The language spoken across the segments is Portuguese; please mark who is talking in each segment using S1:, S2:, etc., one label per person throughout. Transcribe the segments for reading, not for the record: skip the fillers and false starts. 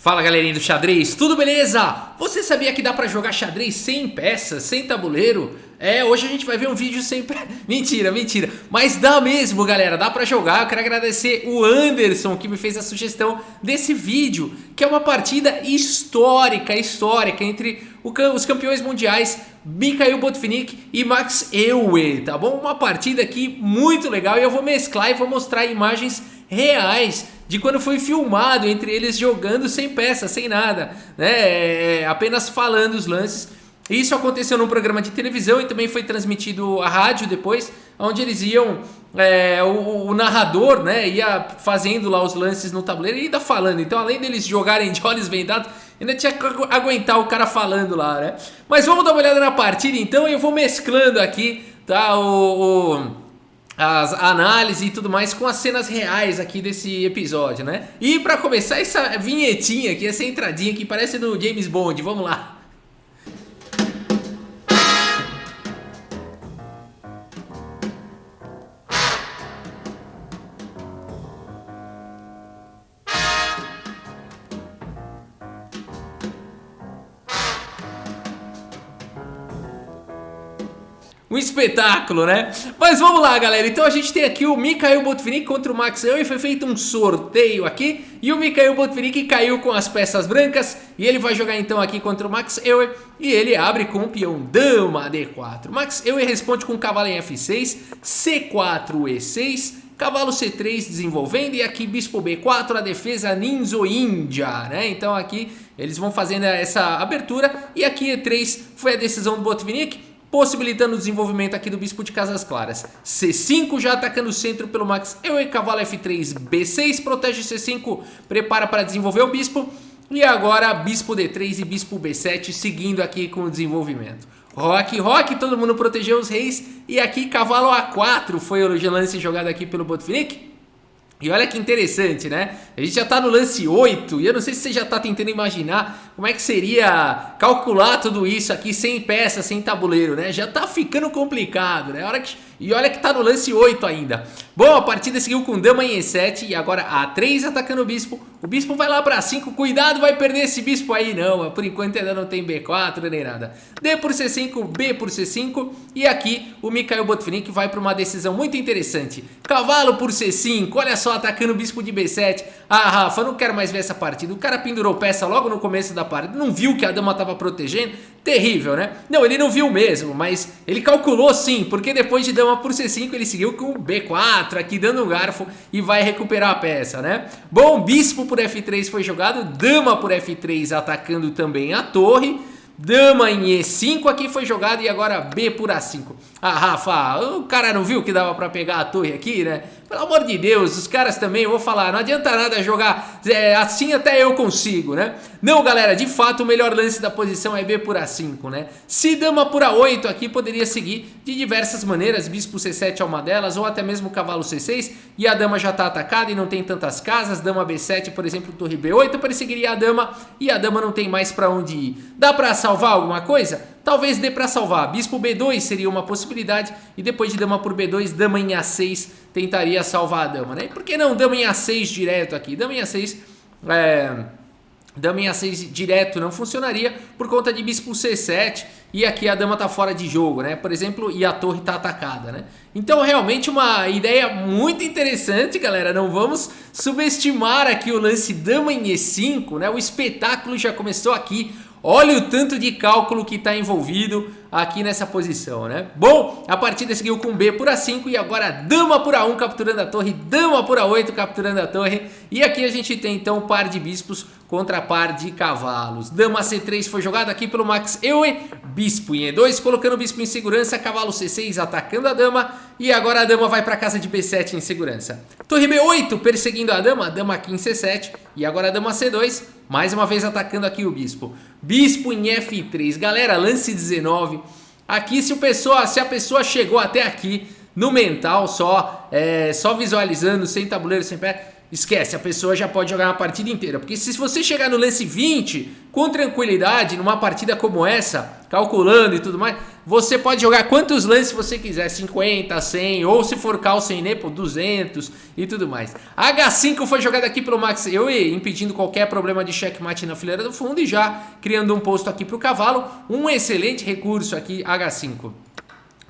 S1: Fala galerinha do xadrez, tudo beleza? Você sabia que dá pra jogar xadrez sem peças, sem tabuleiro? Hoje a gente vai ver um vídeo sem... Mentira, mas dá mesmo galera, dá pra jogar. Eu quero agradecer o Anderson que me fez a sugestão desse vídeo, que é uma partida histórica entre os campeões mundiais Mikhail Botvinnik e Max Euwe, tá bom? Uma partida aqui muito legal e eu vou mesclar e vou mostrar imagens reais de quando foi filmado entre eles jogando sem peça, sem nada, né? Apenas falando os lances. Isso aconteceu num programa de televisão e também foi transmitido à rádio depois, onde eles iam, o narrador, né, ia fazendo lá os lances no tabuleiro e ainda falando. Então, além deles jogarem de olhos vendados, ainda tinha que aguentar o cara falando lá, né? Mas vamos dar uma olhada na partida então, e eu vou mesclando aqui, tá, as análises e tudo mais com as cenas reais aqui desse episódio, né? E pra começar, essa vinhetinha aqui, essa entradinha que parece do James Bond, vamos lá. Um espetáculo, né? Mas vamos lá, galera. Então a gente tem aqui o Mikhail Botvinnik contra o Max Euwe. Foi feito um sorteio aqui e o Mikhail Botvinnik caiu com as peças brancas e ele vai jogar então aqui contra o Max Euwe e ele abre com o peão dama D4. Max Euwe responde com cavalo em F6, C4, E6, cavalo C3 desenvolvendo e aqui bispo B4, a defesa Ninzo-Índia, né? Então aqui eles vão fazendo essa abertura e aqui E3 foi a decisão do Botvinnik, possibilitando o desenvolvimento aqui do bispo de casas claras. C5 já atacando o centro pelo Max Euwe, cavalo F3, B6, protege C5, prepara para desenvolver o bispo. E agora bispo D3 e bispo B7 seguindo aqui com o desenvolvimento. Roque, todo mundo protegeu os reis. E aqui cavalo A4 foi o lance jogado aqui pelo Botvinnik. E olha que interessante, né? A gente já tá no lance 8 e eu não sei se você já tá tentando imaginar como é que seria calcular tudo isso aqui sem peça, sem tabuleiro, né? Já tá ficando complicado, né? E olha que tá no lance 8 ainda. Bom, a partida seguiu com dama em E7 e agora A3 atacando o bispo. O bispo vai lá pra 5, cuidado, vai perder esse bispo aí. Não, por enquanto ainda não tem B4 nem nada. D por C5, B por C5 e aqui o Mikhail Botvinnik vai pra uma decisão muito interessante. Cavalo por C5, olha só, atacando o bispo de B7. Ah, Rafa, não quero mais ver essa partida. O cara pendurou peça logo no começo da partida, não viu que a dama tava protegendo. Terrível, né? Não, ele não viu mesmo, mas ele calculou sim, porque depois de dama por C5 ele seguiu com B4 aqui dando um garfo e vai recuperar a peça, né? Bom, bispo por F3 foi jogado, dama por F3 atacando também a torre. Dama em E5 aqui foi jogado e agora B por A5. Ah, Rafa, o cara não viu que dava pra pegar a torre aqui, né? Pelo amor de Deus, os caras também, eu vou falar, não adianta nada jogar assim, até eu consigo, né? Não, galera, de fato o melhor lance da posição é B por A5, né? Se dama por A8 aqui poderia seguir de diversas maneiras, bispo C7 é uma delas, ou até mesmo cavalo C6, e a dama já tá atacada e não tem tantas casas, dama B7, por exemplo, torre B8, perseguiria a dama e a dama não tem mais pra onde ir. Dá pra salvar alguma coisa? Talvez dê pra salvar. Bispo B2 seria uma possibilidade e depois de dama por B2, dama em A6 tentaria salvar a dama, né? Por que não dama em A6 direto aqui? Dama em A6 direto não funcionaria por conta de bispo C7 e aqui a dama tá fora de jogo, né? Por exemplo, e a torre tá atacada, né? Então realmente uma ideia muito interessante, galera. Não vamos subestimar aqui o lance dama em E5, né? O espetáculo já começou aqui. Olha o tanto de cálculo que está envolvido aqui nessa posição, né? Bom, a partida seguiu com B por A5 e agora dama por A1 capturando a torre, dama por A8 capturando a torre. E aqui a gente tem então par de bispos contra par de cavalos. Dama C3 foi jogada aqui pelo Max Euwe, bispo em E2 colocando o bispo em segurança, cavalo C6 atacando a dama e agora a dama vai para casa de B7 em segurança. Torre B8 perseguindo a dama aqui em C7 e agora a dama C2 mais uma vez atacando aqui o bispo. Bispo em F3, galera, lance 19. Aqui se a pessoa chegou até aqui no mental só visualizando, sem tabuleiro, sem pé, esquece, a pessoa já pode jogar uma partida inteira. Porque se você chegar no lance 20 com tranquilidade, numa partida como essa, calculando e tudo mais, você pode jogar quantos lances você quiser, 50, 100, ou se for cal sem nepo, 200 e tudo mais. H5 foi jogada aqui pelo Max Euwe, impedindo qualquer problema de checkmate na fileira do fundo e já criando um posto aqui para o cavalo. Um excelente recurso aqui, H5.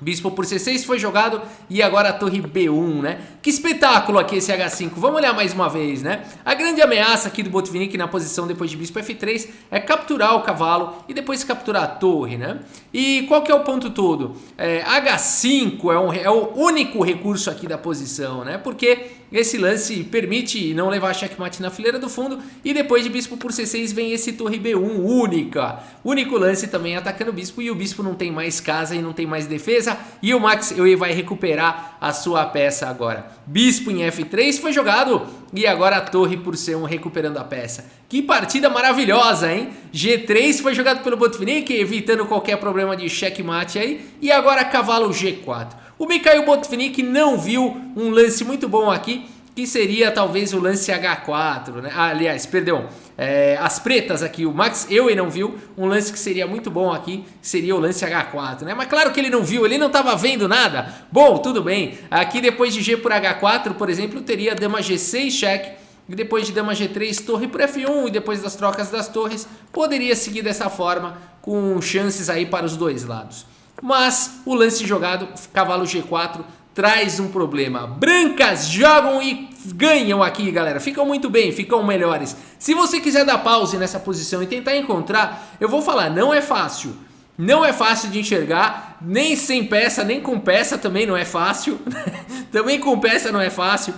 S1: Bispo por C6 foi jogado e agora a torre B1, né? Que espetáculo aqui esse H5. Vamos olhar mais uma vez, né? A grande ameaça aqui do Botvinnik na posição depois de bispo F3 é capturar o cavalo e depois capturar a torre, né? E qual que é o ponto todo? H5 é o único recurso aqui da posição, né? Porque esse lance permite não levar checkmate na fileira do fundo e depois de bispo por C6 vem esse torre B1 único lance também atacando o bispo e o bispo não tem mais casa e não tem mais defesa e o Max Euwe vai recuperar a sua peça agora. Bispo em F3 foi jogado e agora a torre por C1 recuperando a peça. Que partida maravilhosa, hein? G3 foi jogado pelo Botvinnik evitando qualquer problema de checkmate aí e agora cavalo G4. O Mikhail Botvinnik não viu um lance muito bom aqui, que seria talvez o lance H4, né? Aliás, perdão, as pretas aqui, o Max Euwe não viu um lance que seria muito bom aqui, que seria o lance H4, né? Mas claro que ele não viu, ele não estava vendo nada. Bom, tudo bem. Aqui depois de G por H4, por exemplo, teria dama G6 cheque, e depois de dama G3, torre por F1, e depois das trocas das torres, poderia seguir dessa forma, com chances aí para os dois lados. Mas o lance jogado, cavalo G4, traz um problema. Brancas jogam e ganham aqui, galera. Ficam muito bem, ficam melhores. Se você quiser dar pause nessa posição e tentar encontrar, eu vou falar, não é fácil. Não é fácil de enxergar, nem sem peça, nem com peça também não é fácil. Também com peça não é fácil.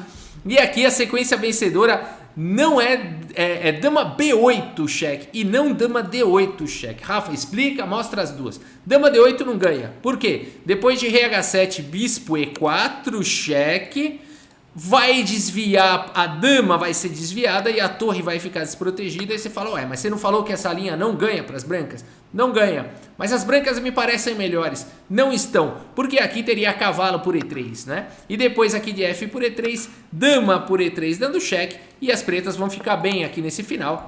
S1: E aqui a sequência vencedora não é dama B8 cheque e não dama D8 cheque. Rafa, explica, mostra as duas. Dama D8 não ganha. Por quê? Depois de rei H7, bispo E4 cheque, vai desviar, a dama vai ser desviada e a torre vai ficar desprotegida. E você fala, ué, mas você não falou que essa linha não ganha para as brancas? Não ganha, mas as brancas me parecem melhores. Não estão, porque aqui teria cavalo por E3, né? E depois aqui de F por E3, dama por E3 dando cheque. E as pretas vão ficar bem aqui nesse final.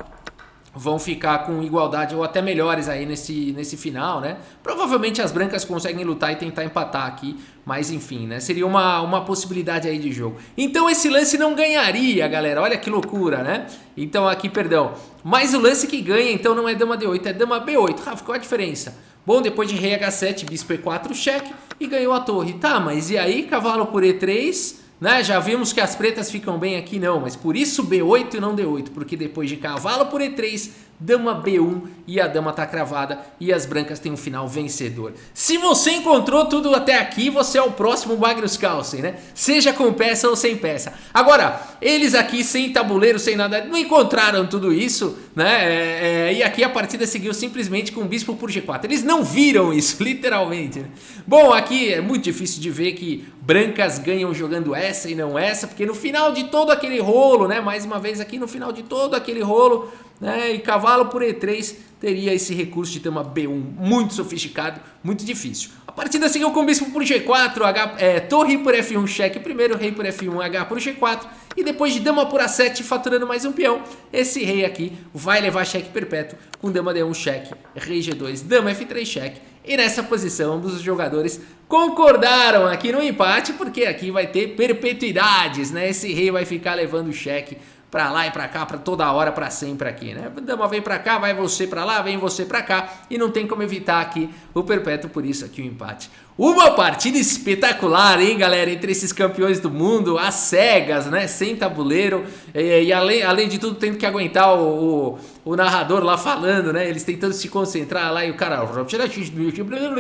S1: Vão ficar com igualdade ou até melhores aí nesse final, né? Provavelmente as brancas conseguem lutar e tentar empatar aqui, mas enfim, né? Seria uma possibilidade aí de jogo. Então esse lance não ganharia, galera, olha que loucura, né? Então aqui, perdão, mas o lance que ganha então não é dama D8, é dama B8. Rafa, qual a diferença? Bom, depois de rei H7, bispo E4 cheque e ganhou a torre. Tá, mas e aí cavalo por E3... né? Já vimos que as pretas ficam bem aqui, não, mas por isso B8 e não D8, porque depois de cavalo por E3, dama B1 e a dama tá cravada e as brancas têm um final vencedor. Se você encontrou tudo até aqui, você é o próximo Magnus Carlsen, né? Seja com peça ou sem peça. Agora, eles aqui sem tabuleiro, sem nada, não encontraram tudo isso, né? E aqui a partida seguiu simplesmente com bispo por G4. Eles não viram isso, literalmente, né? Bom, aqui é muito difícil de ver que brancas ganham jogando essa e não essa, porque no final de todo aquele rolo, né? Mais uma vez aqui no final de todo aquele rolo, né? E cavalo por E3 teria esse recurso de dama B1 muito sofisticado, muito difícil. A partida seguiu com bispo por G4, torre por F1 cheque, primeiro rei por F1, H por G4 e depois de dama por A7 faturando mais um peão, esse rei aqui vai levar cheque perpétuo com dama D1 cheque, rei G2, dama F3 cheque. E nessa posição, ambos os jogadores concordaram aqui no empate, porque aqui vai ter perpetuidades, né? Esse rei vai ficar levando cheque pra lá e pra cá, pra toda hora, pra sempre aqui, né? Dama vem pra cá, vai você pra lá, vem você pra cá, e não tem como evitar aqui o perpétuo, por isso aqui o empate. Uma partida espetacular, hein, galera, entre esses campeões do mundo, às cegas, né, sem tabuleiro, e além de tudo tendo que aguentar o narrador lá falando, né, eles tentando se concentrar lá e o cara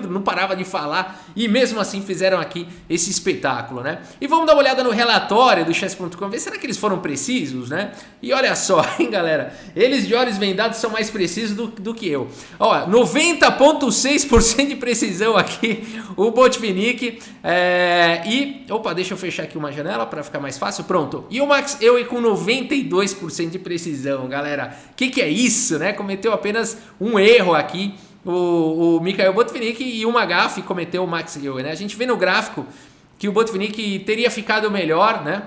S1: não parava de falar e mesmo assim fizeram aqui esse espetáculo, né. E vamos dar uma olhada no relatório do chess.com, ver será que eles foram precisos, né, e olha só, hein, galera, eles de olhos vendados são mais precisos do que eu. Ó, 90,6% de precisão aqui, o Botvinnik, opa, deixa eu fechar aqui uma janela para ficar mais fácil, pronto. E o Max Euwe com 92% de precisão, galera. Que é isso, né? Cometeu apenas um erro aqui, o Mikhail Botvinnik, e uma gafe cometeu o Max Euwe, né? A gente vê no gráfico que o Botvinnik teria ficado melhor, né?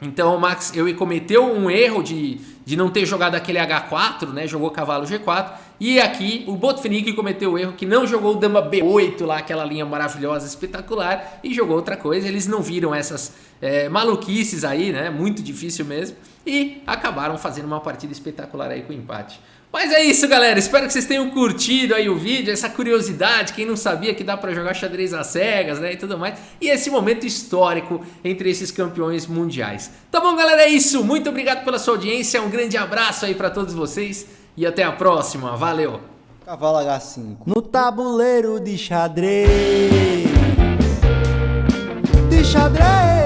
S1: Então o Max Euwe cometeu um erro de não ter jogado aquele H4, né? Jogou cavalo G4. E aqui o Botvinnik cometeu o erro que não jogou o Dama B8 lá, aquela linha maravilhosa, espetacular, e jogou outra coisa. Eles não viram essas maluquices aí, né? Muito difícil mesmo. E acabaram fazendo uma partida espetacular aí com empate. Mas é isso, galera. Espero que vocês tenham curtido aí o vídeo, essa curiosidade, quem não sabia que dá pra jogar xadrez às cegas, né, e tudo mais. E esse momento histórico entre esses campeões mundiais. Tá bom, galera? É isso. Muito obrigado pela sua audiência. Um grande abraço aí pra todos vocês e até a próxima. Valeu!
S2: Cavalo H5. No tabuleiro de xadrez. De xadrez.